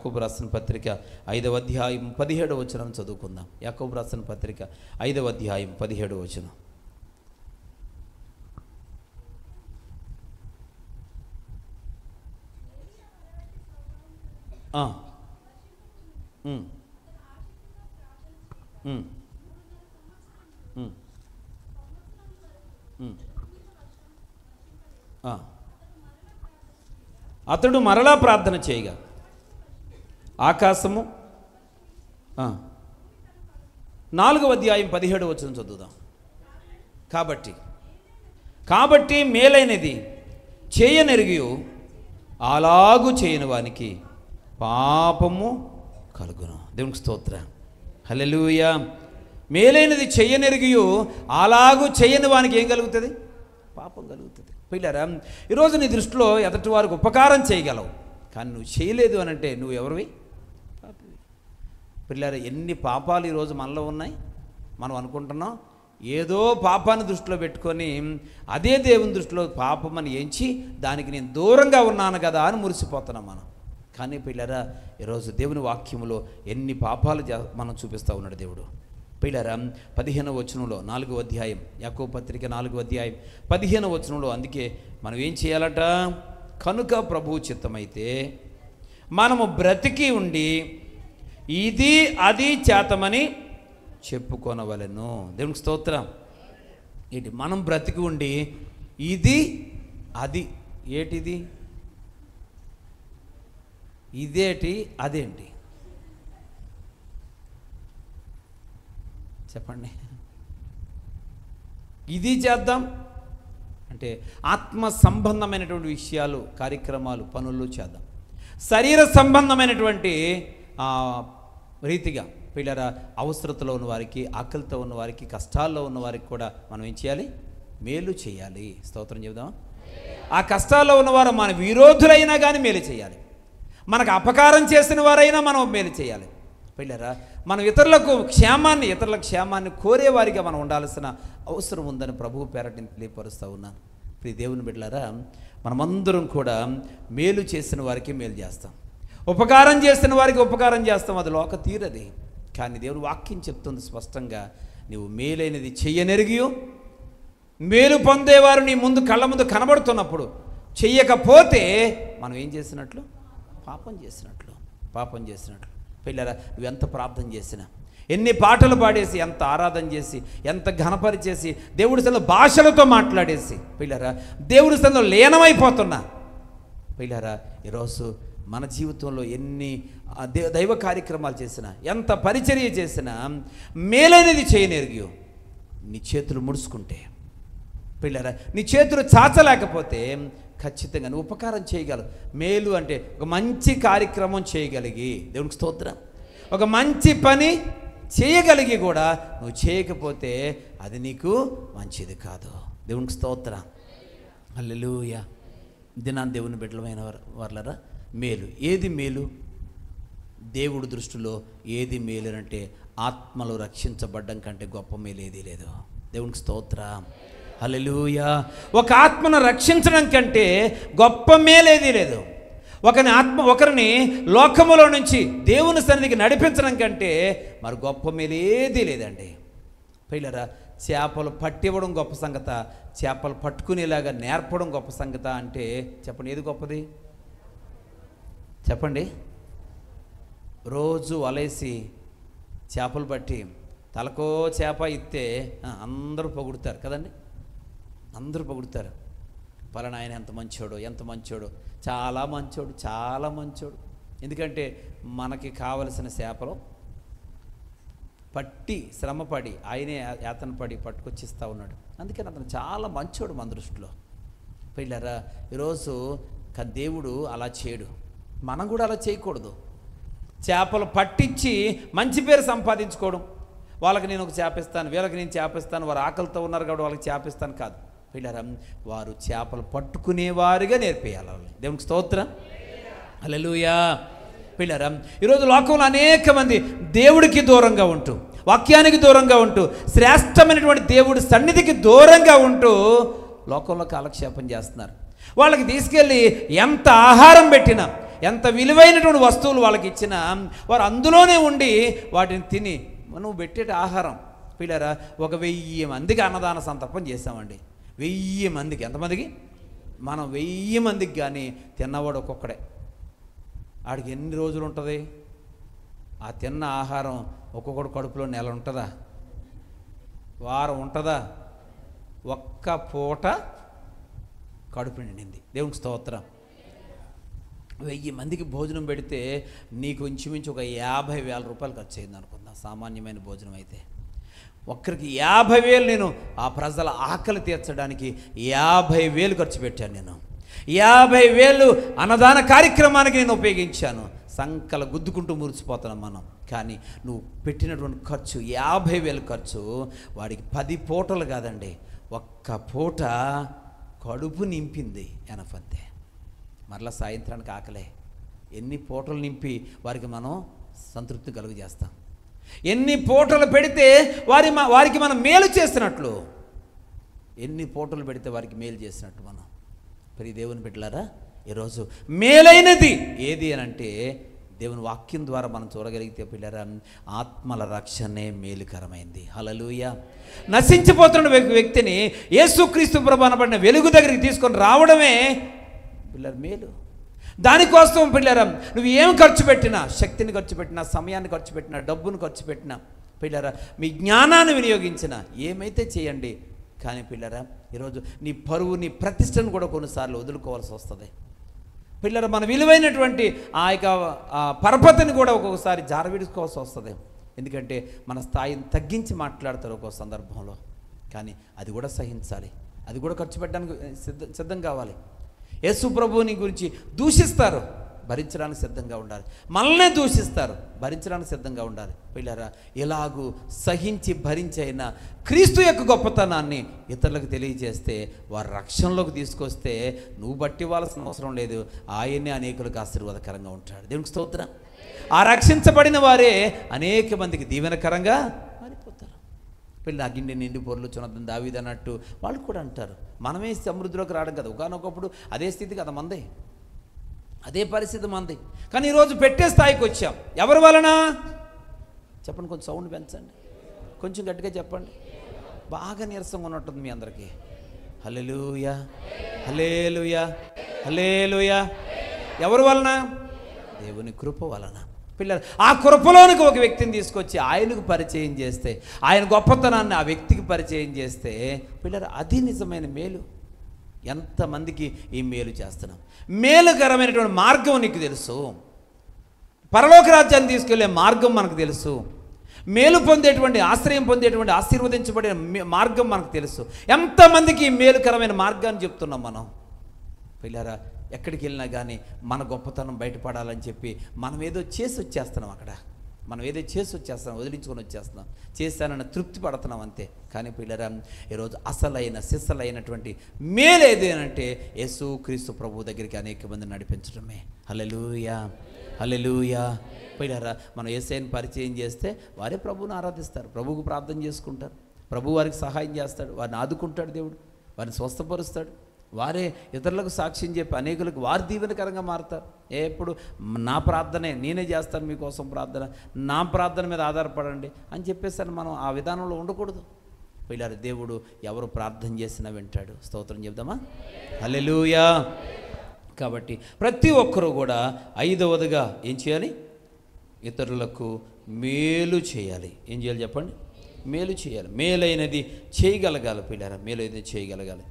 యాకోబు రాసిన పత్రిక 5వ అధ్యాయం 17వ వచనం చదువుకుందాం. యాకోబు రాసిన పత్రిక 5వ అధ్యాయం 17వ వచనం. అతడు మరలా ప్రార్థన చేయగా ఆకాశము 4వ అధ్యాయం 17వ వచనం చదువుదాం. కాబట్టి మేలైనది చేయనెరిగి అలాగు చేయని వానికి పాపము కలుగును. దేవునికి స్తోత్రం. హల్లెలూయా. మేలైనది చేయనెరిగి అలాగు చేయని వానికి ఏం కలుగుతుంది? పాపం కలుగుతుంది. పిల్లరా, ఈరోజు నీ దృష్టిలో ఎదుటి వారికి ఉపకారం చేయగలవు, కానీ నువ్వు చేయలేదు అని అంటే నువ్వు ఎవరివి? పాపివి. పిల్లరా, ఎన్ని పాపాలు ఈరోజు మనలో ఉన్నాయి. మనం అనుకుంటున్నాం ఏదో పాపాన్ని దృష్టిలో పెట్టుకొని అదే దేవుని దృష్టిలో పాపం అని ఎంచి దానికి నేను దూరంగా ఉన్నాను కదా అని మురిసిపోతున్నాం మనం. కానీ పిల్లరా, ఈరోజు దేవుని వాక్యములో ఎన్ని పాపాలు మనం చూపిస్తూ ఉన్నాడు దేవుడు. పిల్లరా, 15వ వచనంలో 4వ అధ్యాయం యాకోబు పత్రిక 4వ అధ్యాయం 15వ వచనంలో అందుకే మనం ఏం చేయాలట? కనుక ప్రభువు చిత్తమైతే మనము బ్రతికి ఉండి ఇది అది చేతమని చెప్పుకొనవలెను. దేవునికి స్తోత్రం. ఏంటి? మనం బ్రతికి ఉండి ఇది అది ఏటిది? ఇదేటి అదేంటి చెప్పండి. ఇది చేద్దాం అంటే ఆత్మ సంబంధమైనటువంటి విషయాలు, కార్యక్రమాలు, పనులు చేద్దాం. శరీర సంబంధమైనటువంటి రీతిగా పిల్లరా అవసరతలో ఉన్నవారికి, ఆకలితో ఉన్నవారికి, కష్టాల్లో ఉన్నవారికి కూడా మనం ఏం చేయాలి? మేలు చేయాలి. స్తోత్రం చెబుదాం. ఆ కష్టాల్లో ఉన్నవారు మన విరోధులైనా కానీ మేలు చేయాలి. మనకు అపకారం చేసిన వారైనా మనం మేలు చేయాలి. పిల్లరా, మనం ఇతరుల క్షేమాన్ని కోరేవారిగా మనం ఉండాల్సిన అవసరం ఉందని ప్రభువు పేరటి తెలియపరుస్తూ ఉన్నాను. ప్రియ దేవుని బిడ్డలారా, మనమందరం కూడా మేలు చేసిన వారికి మేలు చేస్తాం, ఉపకారం చేసిన వారికి ఉపకారం చేస్తాం. అది లోక తీరది. కానీ దేవుని వాక్యం చెప్తుంది స్పష్టంగా, నీవు మేలైనది చెయ్యనెరిగి మేలు పొందేవారు నీ ముందు కళ్ళ ముందు కనబడుతున్నప్పుడు చెయ్యకపోతే మనం ఏం చేసినట్లు? పాపం చేసినట్లు. పిల్లరా, నువ్వు ఎంత ప్రార్థన చేసినా, ఎన్ని పాటలు పాడేసి, ఎంత ఆరాధన చేసి, ఎంత ఘనపరిచేసి, దేవుడి సన్నిధిలో భాషలతో మాట్లాడేసి, పిల్లరా దేవుడి సన్నిధిలో లీనమైపోతున్నా. పిల్లరా, ఈరోజు మన జీవితంలో ఎన్ని దైవ కార్యక్రమాలు చేసినా, ఎంత పరిచర్య చేసినా మేలైనది చేయనెరిగి నీ చేతులు ముడుచుకుంటే, పిల్లరా నీ చేతులు చాచలేకపోతే ఖచ్చితంగా నువ్వు ఉపకారం చేయగలవు. మేలు అంటే ఒక మంచి కార్యక్రమం చేయగలిగి, దేవునికి స్తోత్రం, ఒక మంచి పని చేయగలిగి కూడా నువ్వు చేయకపోతే అది నీకు మంచిది కాదు. దేవునికి స్తోత్రం. హల్లెలూయా. దినాన్ని దేవుని బిడ్డలమైన వాళ్ళరా, మేలు ఏది మేలు? దేవుడి దృష్టిలో ఏది మేలు అంటే ఆత్మలు రక్షించబడ్డం కంటే గొప్ప మేలు ఏదీ లేదు. దేవునికి స్తోత్రం. హల్లెలూయా. ఒక ఆత్మను రక్షించడం కంటే గొప్ప మేలేదీ లేదు. ఒకరిని లోకములో నుంచి దేవుని సన్నిధికి నడిపించడం కంటే మరి గొప్ప మేలేదీ లేదండి. పిల్లరా, చేపలు పట్టివ్వడం గొప్ప సంగత, చేపలు పట్టుకునేలాగా నేర్పడం గొప్ప సంగత అంటే చెప్పండి, ఏది గొప్పది? చెప్పండి. రోజు వలేసి చేపలు పట్టి తలకో చేప ఇస్తే అందరూ పొగుడుతారు కదండి. అందరూ పొగుడుతారు, పలానా ఆయన ఎంత మంచోడు, చాలా మంచోడు. ఎందుకంటే మనకి కావలసిన చేపలు పట్టి శ్రమపడి ఆయనే యాతన పడి పట్టుకొచ్చిస్తూ ఉన్నాడు. అందుకని అతను చాలా మంచోడు మన దృష్టిలో. పిల్లరా, ఈరోజు దేవుడు అలా చేయడు, మనం కూడా అలా చేయకూడదు. చేపలు పట్టించి మంచి పేరు సంపాదించుకోవడం, వాళ్ళకి నేను ఒక చేపిస్తాను, వీళ్ళకి నేను చేపిస్తాను, వారు ఆకలితో ఉన్నారు కాబట్టి వాళ్ళకి చేపిస్తాను కాదు. పిల్లరా, వారు చేపలు పట్టుకునేవారుగా నేర్పేయాలి వాళ్ళని. దేవునికి స్తోత్రం. హల్లెలూయా. పిల్లరా, ఈరోజు లోకంలో అనేక మంది దేవుడికి దూరంగా ఉంటూ, వాక్యానికి దూరంగా ఉంటూ, శ్రేష్టమైనటువంటి దేవుడి సన్నిధికి దూరంగా ఉంటూ లోకంలో కాలక్షేపం చేస్తున్నారు. వాళ్ళకి తీసుకెళ్ళి ఎంత ఆహారం పెట్టినా, ఎంత విలువైనటువంటి వస్తువులు వాళ్ళకి ఇచ్చినా వారు అందులోనే ఉండి వాటిని తిని, నువ్వు పెట్టే ఆహారం పిల్లరా 1000 మందికి అన్నదాన సంతర్పణ చేసామండి. 1000 మందికి. ఎంతమందికి? మనం 1000 మందికి కానీ తిన్నవాడు ఒక్కొక్కడే. ఆడికి ఎన్ని రోజులు ఉంటుంది? ఆ తిన్న ఆహారం ఒక్కొక్కడు కడుపులో నెల ఉంటుందా? వారం ఉంటుందా? ఒక్క పూట కడుపు నిండింది. దేవునికి స్తోత్రం. 1000 మందికి భోజనం పెడితే నీకు ఇంచుమించు ఒక 50,000 రూపాయలు ఖర్చు అయింది అనుకుందాం. సామాన్యమైన భోజనం అయితే ఒక్కరికి 50,000 నేను ఆ ప్రజల ఆకలి తీర్చడానికి 50,000 ఖర్చు పెట్టాను. నేను 50,000 అన్నదాన కార్యక్రమానికి నేను ఉపయోగించాను. సంకల గుద్దుకుంటూ మురిసిపోతున్నాం మనం. కానీ నువ్వు పెట్టినటువంటి ఖర్చు 50,000 ఖర్చు వాడికి 10 పూటలు కాదండి, ఒక్క పూట కడుపు నింపింది ఎనఫంతే. మరలా సాయంత్రానికి ఆకలే. ఎన్ని పూటలు నింపి వారికి మనం సంతృప్తి కలుగు చేస్తాం? ఎన్ని పూటలు పెడితే వారికి మనం మేలు చేసినట్లు, ఎన్ని పూటలు పెడితే వారికి మేలు చేసినట్టు మనం. ప్రియ దేవుని బిడ్డలారా, ఈరోజు మేలైనది ఏది అని అంటే దేవుని వాక్యం ద్వారా మనం చూడగలిగితే పిల్లరా, ఆత్మల రక్షణే మేలుకరమైంది. హల్లెలూయా. నశించిపోతున్న వ్యక్తిని యేసుక్రీస్తు ప్రభు అనబడిన వెలుగు దగ్గరికి తీసుకొని రావడమే పిల్లల మేలు. దానికోసం పిల్లరా, నువ్వు ఏం ఖర్చు పెట్టినా, శక్తిని ఖర్చు పెట్టినా, సమయాన్ని ఖర్చు పెట్టినా, డబ్బును ఖర్చు పెట్టినా, పిల్లరా మీ జ్ఞానాన్ని వినియోగించిన ఏమైతే చేయండి. కానీ పిల్లరా, ఈరోజు నీ పరువు, నీ ప్రతిష్టను కూడా కొన్నిసార్లు వదులుకోవాల్సి వస్తుంది. పిల్లరా, మన విలువైనటువంటి ఆ యొక్క పరపతిని కూడా ఒక్కొక్కసారి జారవిడుకోవాల్సి వస్తుంది. ఎందుకంటే మన స్థాయిని తగ్గించి మాట్లాడతారు ఒక్కో సందర్భంలో. కానీ అది కూడా సహించాలి, అది కూడా ఖర్చు పెట్టడానికి సిద్ధం కావాలి. యేసు ప్రభువుని గురించి దూషిస్తారు, భరించడానికి సిద్ధంగా ఉండాలి. మనల్నే దూషిస్తారు, భరించడానికి సిద్ధంగా ఉండాలి. పిల్లరా, ఎలాగూ సహించి భరించైన క్రీస్తు యొక్క గొప్పతనాన్ని ఇతరులకు తెలియజేస్తే, వారి రక్షణలోకి తీసుకొస్తే నువ్వు బట్టి ఇవ్వాల్సిన అవసరం లేదు. ఆయనే అనేకులకు ఆశీర్వాదకరంగా ఉంటాడు. దేవునికి స్తోత్రం. ఆ రక్షించబడిన వారే అనేక మందికి దీవెనకరంగా మారిపోతారు. పిల్లలు అగ్గిండి నిండి పొర్లుచున్నదని దావీదు అన్నట్టు వాళ్ళు కూడా అంటారు. మనమే సమృద్ధిలోకి రావడం కదా, ఒకనొకప్పుడు అదే స్థితి కదా మంది, అదే పరిస్థితి మంది. కానీ ఈరోజు పెట్టే స్థాయికి వచ్చాం. ఎవరి వలన చెప్పండి? కొంచెం సౌండ్ పెంచండి, కొంచెం గట్టిగా చెప్పండి. బాగా నీరసంగా ఉన్నట్టుంది మీ అందరికీ. హల్లెలూయా, హల్లెలూయా, హల్లెలూయా. ఎవరి వలన? దేవుని కృప వలన. పిల్లలు, ఆ కృపలోనికి ఒక వ్యక్తిని తీసుకొచ్చి ఆయనకు పరిచయం చేస్తే, ఆయన గొప్పతనాన్ని ఆ వ్యక్తికి పరిచయం చేస్తే, పిల్లలు అది నిజమైన మేలు. ఎంతమందికి ఈ మేలు చేస్తున్నాం? మేలుకరమైనటువంటి మార్గం నీకు తెలుసు, పరలోక రాజ్యాన్ని తీసుకెళ్లే మార్గం మనకు తెలుసు, మేలు పొందేటువంటి, ఆశ్రయం పొందేటువంటి, ఆశీర్వదించబడే మార్గం మనకు తెలుసు. ఎంతమందికి ఈ మేలుకరమైన మార్గాన్ని చెప్తున్నాం మనం? పిల్లరా, ఎక్కడికి వెళ్ళినా కానీ మన గొప్పతనం బయటపడాలని చెప్పి మనం ఏదో చేసి వచ్చేస్తున్నాం. అక్కడ మనం ఏదో చేసి వచ్చేస్తున్నాం, వదిలించుకొని వచ్చేస్తున్నాం, చేస్తానన్న తృప్తి పడుతున్నాం అంతే. కానీ పిల్లరా, ఈరోజు అసలైన సిసలైనటువంటి మేలు ఏది అంటే యేసుక్రీస్తు ప్రభు దగ్గరికి అనేక మంది నడిపించడమే. హల్లెలూయా, హల్లెలూయా. పిల్లరా, మనం యేసయ్యను పరిచయం చేస్తే వారే ప్రభువుని ఆరాధిస్తారు, ప్రభువుకు ప్రార్థన చేసుకుంటారు, ప్రభు వారికి సహాయం చేస్తాడు, వారిని ఆదుకుంటాడు, దేవుడు వారిని స్వస్థపరుస్తాడు. వారే ఇతరులకు సాక్ష్యం చెప్పి అనేకులకు వారి దీవెనకరంగా మారుతారు. ఎప్పుడు నా ప్రార్థనే, నేనే చేస్తాను మీకోసం ప్రార్థన, నా ప్రార్థన మీద ఆధారపడండి అని చెప్పేసరి మనం ఆ విధానంలో ఉండకూడదు. పిల్లలు, దేవుడు ఎవరు ప్రార్థన చేసినా వింటాడు. స్తోత్రం చెప్దామా? హల్లెలూయా. కాబట్టి ప్రతి ఒక్కరూ కూడా 5వదిగా ఏం చేయాలి? ఇతరులకు మేలు చేయాలి. ఏం చేయాలి చెప్పండి? మేలు చేయాలి. మేలైనది చేయగలగాలి పిల్లరా, మేలైనది చేయగలగాలి.